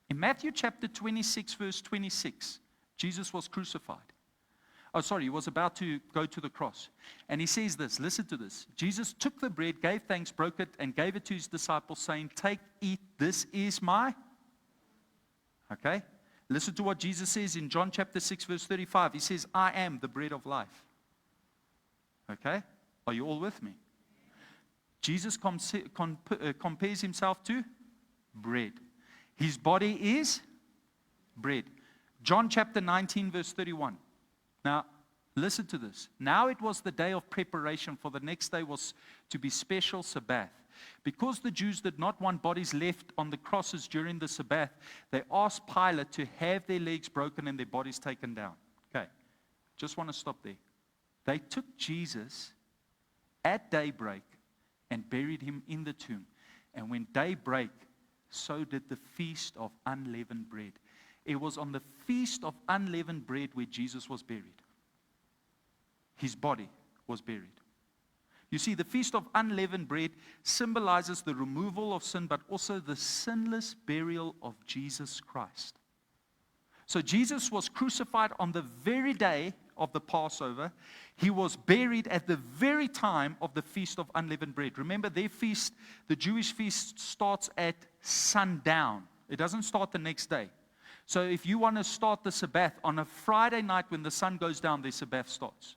A: In Matthew chapter 26, verse 26, Jesus was crucified. Oh, sorry, He was about to go to the cross. And He says this, listen to this. Jesus took the bread, gave thanks, broke it, and gave it to His disciples, saying, "Take, eat, this is my..." Okay? Listen to what Jesus says in John chapter 6, verse 35. He says, "I am the bread of life." Okay? Are you all with me? Jesus compares Himself to bread. His body is bread. John chapter 19, verse 31. Now, listen to this. Now it was the day of preparation, for the next day was to be special Sabbath. Because the Jews did not want bodies left on the crosses during the Sabbath, they asked Pilate to have their legs broken and their bodies taken down. Okay, just want to stop there. They took Jesus at daybreak and buried Him in the tomb. And when daybreak, so did the Feast of Unleavened Bread. It was on the Feast of Unleavened Bread where Jesus was buried. His body was buried. You see, the Feast of Unleavened Bread symbolizes the removal of sin, but also the sinless burial of Jesus Christ. So Jesus was crucified on the very day of the Passover. He was buried at the very time of the Feast of Unleavened Bread. Remember, their feast, the Jewish feast, starts at sundown. It doesn't start the next day. So if you want to start the Sabbath on a Friday night when the sun goes down, the Sabbath starts.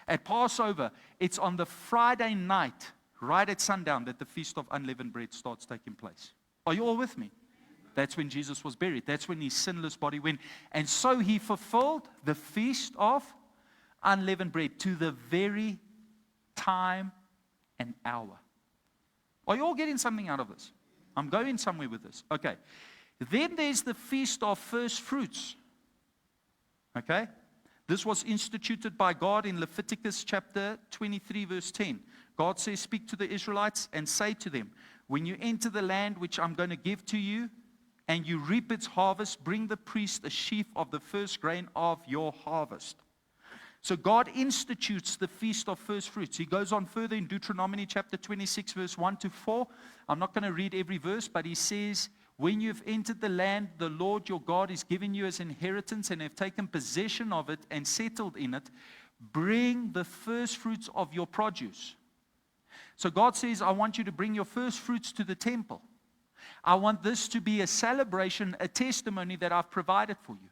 A: At Passover, it's on the Friday night, right at sundown, that the Feast of Unleavened Bread starts taking place. Are you all with me? That's when Jesus was buried. That's when His sinless body went. And so He fulfilled the Feast of Unleavened Bread to the very time and hour. Are you all getting something out of this? I'm going somewhere with this. Okay. Then there's the Feast of First Fruits. Okay. This was instituted by God in Leviticus chapter 23, verse 10. God says, speak to the Israelites and say to them, when you enter the land which I'm going to give to you, and you reap its harvest, bring the priest a sheaf of the first grain of your harvest. So God institutes the feast of first fruits. He goes on further in Deuteronomy chapter 26, verse 1 to 4. I'm not going to read every verse, but he says, when you've entered the land the Lord your God is giving you as inheritance and have taken possession of it and settled in it, bring the first fruits of your produce. So God says, I want you to bring your first fruits to the temple. I want this to be a celebration, a testimony that I've provided for you.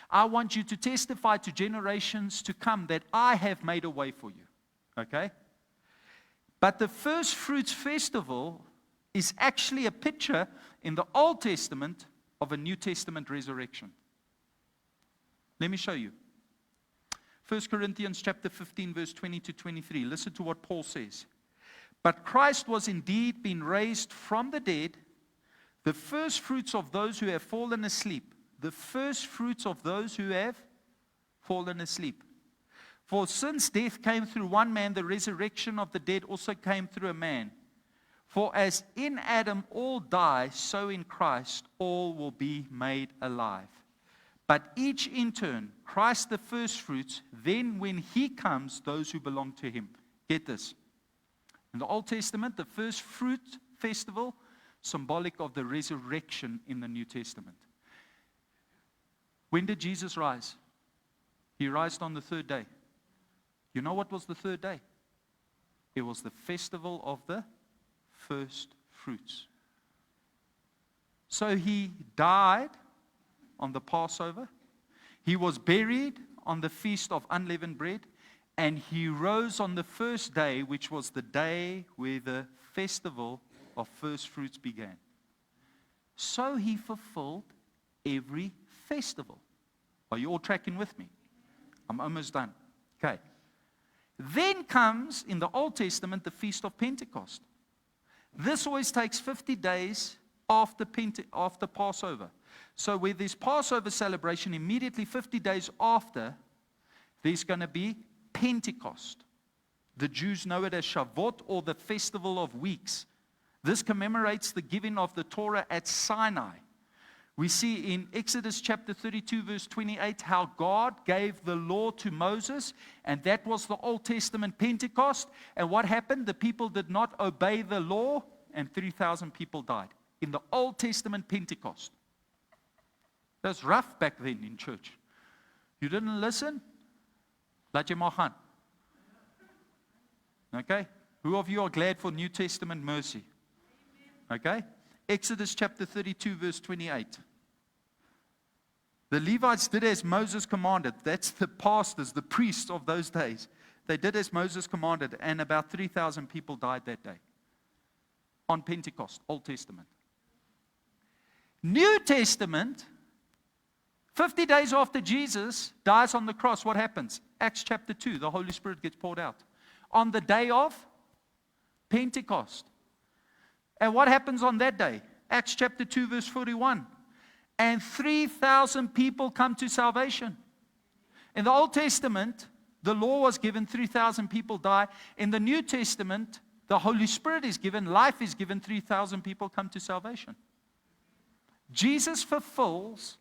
A: I want you to testify to generations to come that I have made a way for you. Okay? But the first fruits festival is actually a picture in the Old Testament of a New Testament resurrection. Let me show you. 1 Corinthians chapter 15, verse 20 to 23. Listen to what Paul says. But Christ was indeed been raised from the dead, the first fruits of those who have fallen asleep. The first fruits of those who have fallen asleep. For since death came through one man, the resurrection of the dead also came through a man. For as in Adam all die, so in Christ all will be made alive. But each in turn, Christ the first fruits, then when he comes, those who belong to him. Get this. In the Old Testament, the first fruit festival, symbolic of the resurrection in the New Testament. When did Jesus rise? He rose on the third day. You know what was the third day? It was the festival of the first fruits. So he died on the Passover. He was buried on the feast of unleavened bread. And he rose on the first day, which was the day where the festival of first fruits began. So he fulfilled every festival. Are you all tracking with me? I'm almost done. Okay. Then comes, in the Old Testament, the Feast of Pentecost. This always takes 50 days after Passover. So where there's Passover celebration, immediately 50 days after, there's going to be Pentecost. The Jews know it as Shavuot, or the Festival of Weeks. This commemorates the giving of the Torah at Sinai. We see in Exodus chapter 32, verse 28, how God gave the law to Moses, and that was the Old Testament Pentecost. And what happened? The people did not obey the law, and 3,000 people died. In the Old Testament Pentecost. That's rough back then in church. You didn't listen? Laat jy maar gaan. Okay? Who of you are glad for New Testament mercy? Okay? Exodus chapter 32, verse 28. The Levites did as Moses commanded. That's the pastors, the priests of those days. They did as Moses commanded, and about 3,000 people died that day. On Pentecost, Old Testament. New Testament, 50 days after Jesus dies on the cross, what happens? Acts chapter 2, the Holy Spirit gets poured out. On the day of Pentecost. And what happens on that day? Acts chapter 2, verse 41. And 3,000 people come to salvation. In the Old Testament, the law was given, 3,000 people die. In the New Testament, the Holy Spirit is given, life is given, 3,000 people come to salvation. Jesus fulfills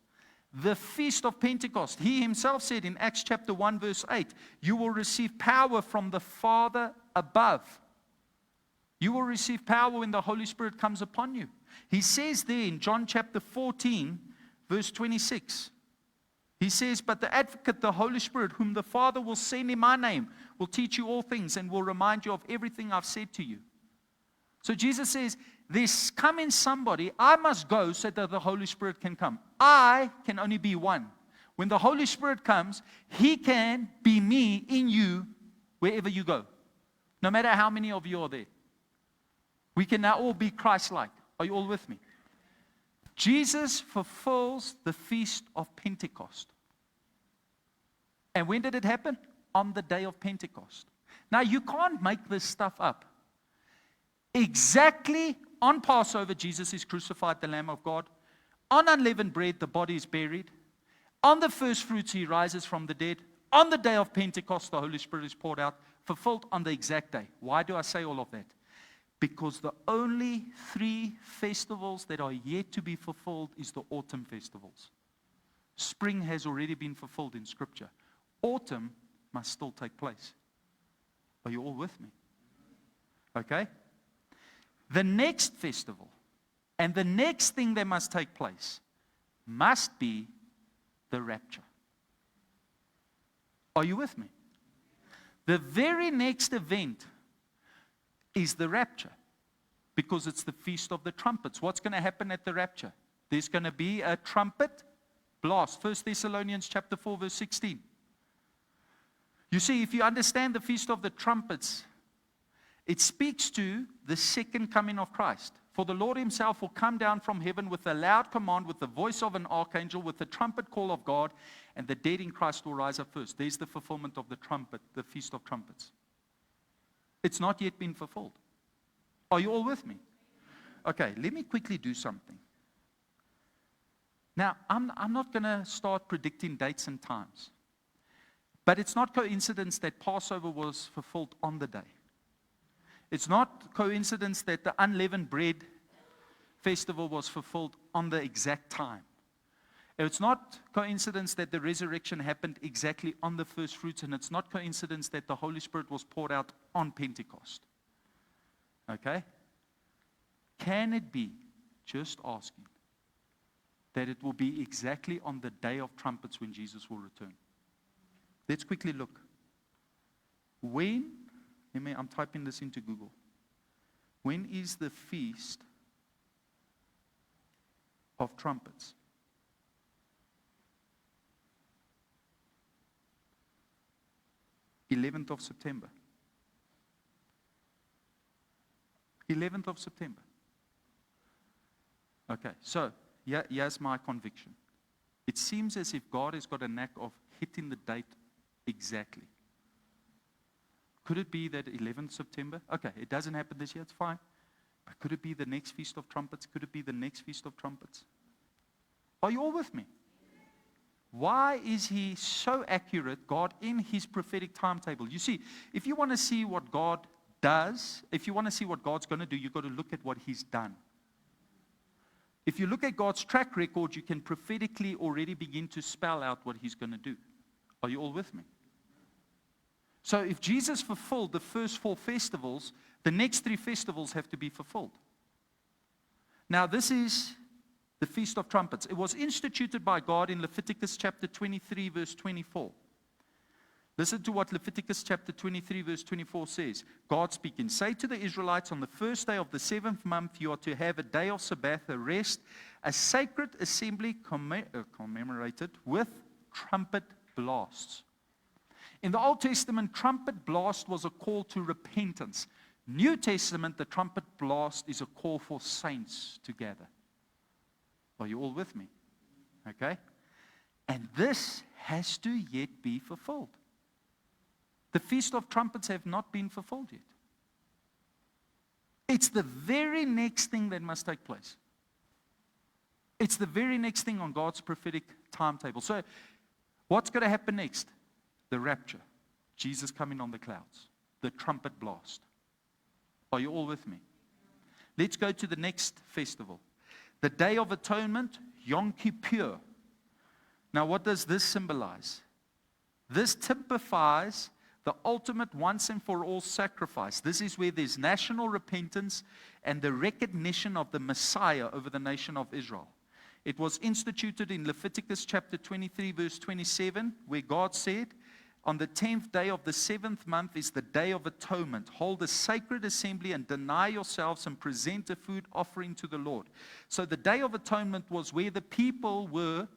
A: the Feast of Pentecost. He himself said in Acts chapter 1, verse 8, you will receive power from the Father above. You will receive power when the Holy Spirit comes upon you. He says there in John chapter 14, verse 26, he says, but the advocate, the Holy Spirit, whom the Father will send in my name, will teach you all things and will remind you of everything I've said to you. So Jesus says, there's coming somebody, I must go so that the Holy Spirit can come. I can only be one. When the Holy Spirit comes, He can be me in you wherever you go. No matter how many of you are there. We can now all be Christ-like. Are you all with me? Jesus fulfills the Feast of Pentecost. And when did it happen? On the day of Pentecost. Now, you can't make this stuff up. Exactly on Passover, Jesus is crucified, the Lamb of God. On unleavened bread, the body is buried. On the first fruits, He rises from the dead. On the day of Pentecost, the Holy Spirit is poured out, fulfilled on the exact day. Why do I say all of that? Because the only 3 festivals that are yet to be fulfilled is the autumn festivals. Spring has already been fulfilled in Scripture. Autumn must still take place. Are you all with me? Okay? The next festival and the next thing that must take place must be the rapture. Are you with me? The very next event is the rapture, because it's the Feast of the Trumpets. What's going to happen at the rapture? There's going to be a trumpet blast. 1 Thessalonians chapter 4, verse 16. You see, if you understand the Feast of the Trumpets, it speaks to the second coming of Christ. For the Lord himself will come down from heaven with a loud command, with the voice of an archangel, with the trumpet call of God, and the dead in Christ will rise up first. There's the fulfillment of the trumpet, the Feast of Trumpets. It's not yet been fulfilled. Are you all with me? Okay, let me quickly do something. Now, I'm not going to start predicting dates and times. But it's not coincidence that Passover was fulfilled on the day. It's not coincidence that the unleavened bread festival was fulfilled on the exact time. It's not coincidence that the resurrection happened exactly on the first fruits, and it's not coincidence that the Holy Spirit was poured out on Pentecost. Okay? Can it be, just asking, that it will be exactly on the day of trumpets when Jesus will return? Let's quickly look. I'm typing this into Google. When is the Feast of Trumpets? '11th of September. 11th of September. Okay, so here's my conviction. It seems as if God has got a knack of hitting the date exactly. Could it be that 11th September? Okay, it doesn't happen this year, it's fine. But could it be the next Feast of Trumpets? Could it be the next Feast of Trumpets? Are you all with me? Why is he so accurate, God, in his prophetic timetable? You see, if you want to see what God does, if you want to see what God's going to do, you've got to look at what he's done. If you look at God's track record, you can prophetically already begin to spell out what he's going to do. Are you all with me? So if Jesus fulfilled the first 4 festivals, the next 3 festivals have to be fulfilled. Now this is the Feast of Trumpets. It was instituted by God in Leviticus chapter 23, verse 24. Listen to what Leviticus chapter 23, verse 24 says. God speaking, say to the Israelites, on the first day of the 7th month, you are to have a day of Sabbath, a rest, a sacred assembly commemorated with trumpet blasts. In the Old Testament, trumpet blast was a call to repentance. New Testament, the trumpet blast is a call for saints to gather. Are you all with me? Okay? And this has to yet be fulfilled. The Feast of Trumpets have not been fulfilled yet. It's the very next thing that must take place. It's the very next thing on God's prophetic timetable. So, what's going to happen next? The rapture. Jesus coming on the clouds. The trumpet blast. Are you all with me? Let's go to the next festival. The Day of Atonement, Yom Kippur. Now, what does this symbolize? This typifies the ultimate once and for all sacrifice. This is where there's national repentance and the recognition of the Messiah over the nation of Israel. It was instituted in Leviticus chapter 23, verse 27, where God said, on the 10th day of the 7th month is the Day of Atonement. Hold a sacred assembly and deny yourselves and present a food offering to the Lord. So the Day of Atonement was where the people were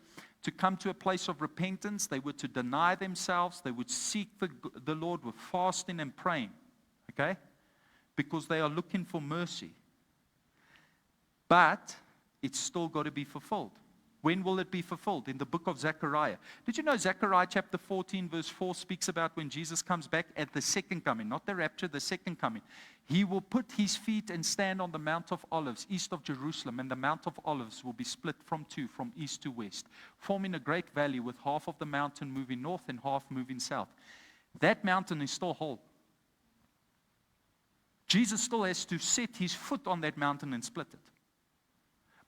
A: to come to a place of repentance. They were to deny themselves. They would seek the Lord with fasting and praying. Okay? Because they are looking for mercy. But it's still got to be fulfilled. When will it be fulfilled? In the book of Zechariah. Did you know Zechariah chapter 14 verse 4 speaks about when Jesus comes back at the second coming, not the rapture, the second coming. He will put his feet and stand on the Mount of Olives, east of Jerusalem, and the Mount of Olives will be split from two, from east to west, forming a great valley with half of the mountain moving north and half moving south. That mountain is still whole. Jesus still has to set his foot on that mountain and split it.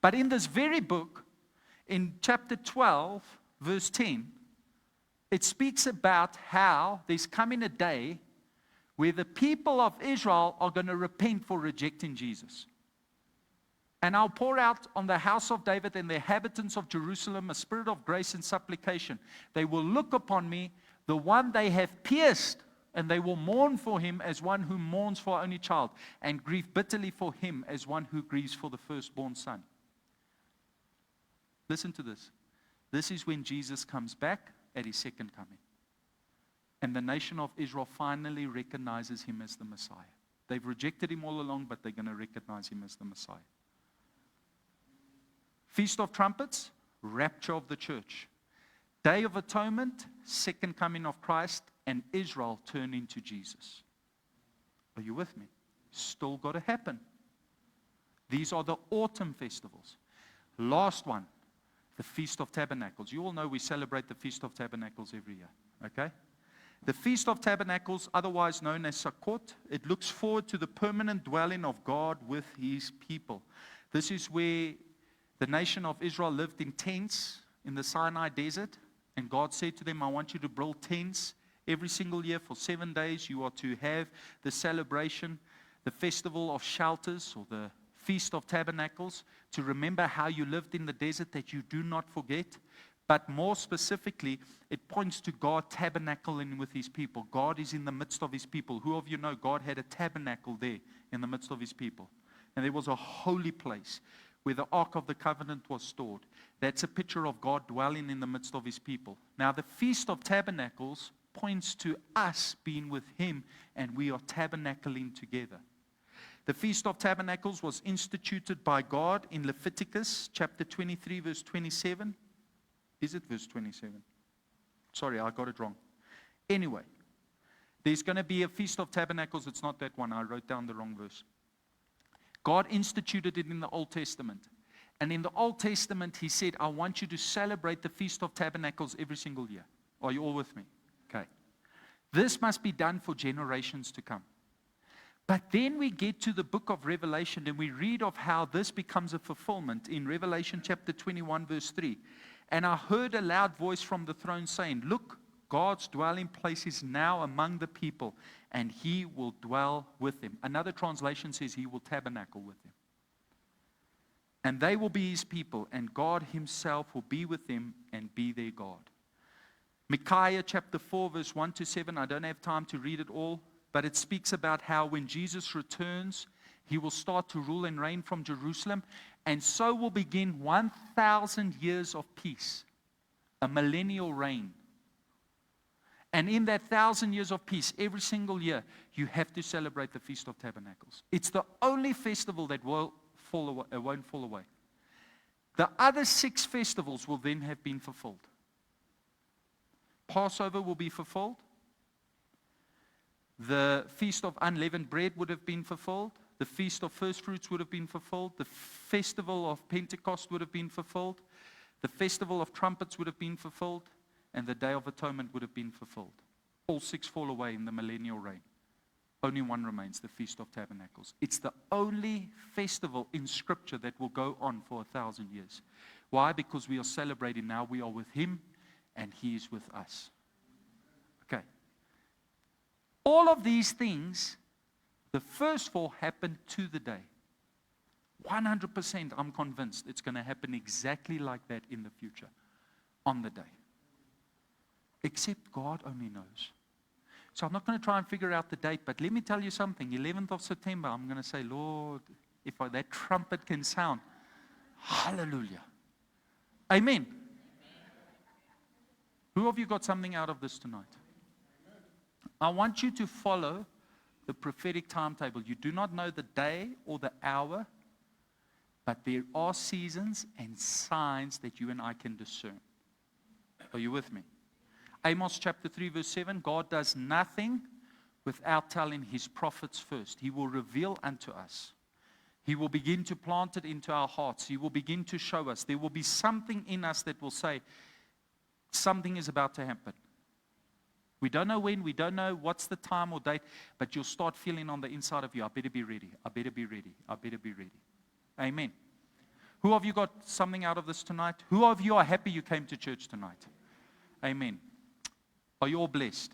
A: But in this very book, in chapter 12, verse 10, it speaks about how there's coming a day where the people of Israel are going to repent for rejecting Jesus. And I'll pour out on the house of David and the inhabitants of Jerusalem a spirit of grace and supplication. They will look upon me, the one they have pierced, and they will mourn for him as one who mourns for an only child, and grieve bitterly for him as one who grieves for the firstborn son. Listen to this. This is when Jesus comes back at his second coming. And the nation of Israel finally recognizes him as the Messiah. They've rejected him all along, but they're going to recognize him as the Messiah. Feast of Trumpets, rapture of the church. Day of Atonement, second coming of Christ, and Israel turning to Jesus. Are you with me? Still got to happen. These are the autumn festivals. Last one, the Feast of Tabernacles. You all know we celebrate the Feast of Tabernacles every year. Okay? The Feast of Tabernacles, otherwise known as Sukkot, it looks forward to the permanent dwelling of God with his people. This is where the nation of Israel lived in tents in the Sinai desert, and God said to them, I want you to build tents every single year for 7 days. You are to have the celebration, the festival of shelters, or the Feast of Tabernacles, to remember how you lived in the desert, that you do not forget. But more specifically, it points to God tabernacling with his people. God is in the midst of his people. Who of you know God had a tabernacle there in the midst of his people? And there was a holy place where the Ark of the Covenant was stored. That's a picture of God dwelling in the midst of his people. Now, the Feast of Tabernacles points to us being with him, and we are tabernacling together. The Feast of Tabernacles was instituted by God in Leviticus chapter 23, verse 27. Is it verse 27? Sorry, I got it wrong. Anyway, there's going to be a Feast of Tabernacles. It's not that one. I wrote down the wrong verse. God instituted it in the Old Testament. And in the Old Testament, he said, I want you to celebrate the Feast of Tabernacles every single year. Are you all with me? Okay. This must be done for generations to come. But then we get to the book of Revelation, and we read of how this becomes a fulfillment in Revelation chapter 21, verse 3. And I heard a loud voice from the throne saying, look, God's dwelling place is now among the people, and he will dwell with them. Another translation says he will tabernacle with them. And they will be his people, and God himself will be with them and be their God. Micaiah chapter 4, verse 1 to 7. I don't have time to read it all, but it speaks about how when Jesus returns, he will start to rule and reign from Jerusalem, and so will begin 1,000 years of peace, a millennial reign. And in that 1,000 years of peace, every single year, you have to celebrate the Feast of Tabernacles. It's the only festival that won't fall away. The other 6 festivals will then have been fulfilled. Passover will be fulfilled. The Feast of Unleavened Bread would have been fulfilled. The Feast of First Fruits would have been fulfilled. The Festival of Pentecost would have been fulfilled. The Festival of Trumpets would have been fulfilled. And the Day of Atonement would have been fulfilled. All 6 fall away in the millennial reign. Only one remains, the Feast of Tabernacles. It's the only festival in Scripture that will go on for 1,000 years. Why? Because we are celebrating now. We are with him, and he is with us. Okay. All of these things, the first 4 happened to the day. 100% I'm convinced it's going to happen exactly like that in the future, on the day. Except God only knows. So I'm not going to try and figure out the date, but let me tell you something. 11th of September, I'm going to say, Lord, if that trumpet can sound, hallelujah. Amen. Who of you got something out of this tonight? I want you to follow the prophetic timetable. You do not know the day or the hour, but there are seasons and signs that you and I can discern. Are you with me? Amos chapter 3 verse 7, God does nothing without telling his prophets first. He will reveal unto us. He will begin to plant it into our hearts. He will begin to show us. There will be something in us that will say, something is about to happen. We don't know when, we don't know what's the time or date, but you'll start feeling on the inside of you, I better be ready, I better be ready, I better be ready. Amen. Who of you got something out of this tonight? Who of you are happy you came to church tonight? Amen. Are you all blessed?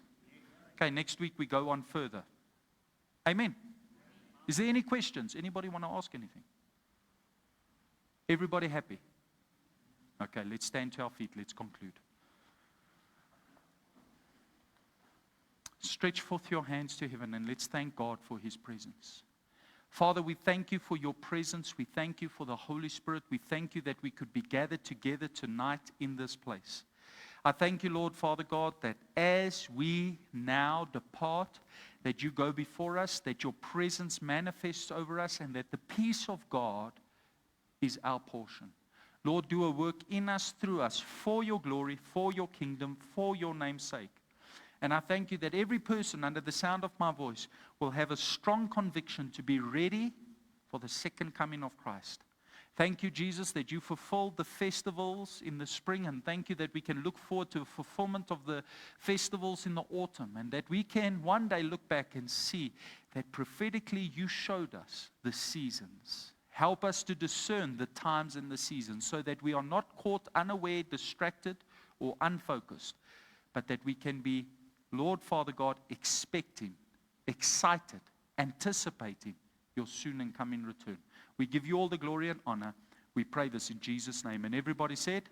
A: Okay, next week we go on further. Amen. Is there any questions? Anybody want to ask anything? Everybody happy? Okay, let's stand to our feet. Let's conclude. Stretch forth your hands to heaven and let's thank God for his presence. Father, we thank you for your presence. We thank you for the Holy Spirit. We thank you that we could be gathered together tonight in this place. I thank you, Lord, Father God, that as we now depart, that you go before us, that your presence manifests over us, and that the peace of God is our portion. Lord, do a work in us, through us, for your glory, for your kingdom, for your name's sake. And I thank you that every person under the sound of my voice will have a strong conviction to be ready for the second coming of Christ. Thank you, Jesus, that you fulfilled the festivals in the spring, and thank you that we can look forward to a fulfillment of the festivals in the autumn, and that we can one day look back and see that prophetically you showed us the seasons. Help us to discern the times and the seasons so that we are not caught unaware, distracted, or unfocused, but that we can be, Lord Father God, expecting, excited, anticipating your soon and coming return. We give you all the glory and honor. We pray this in Jesus' name. And everybody said,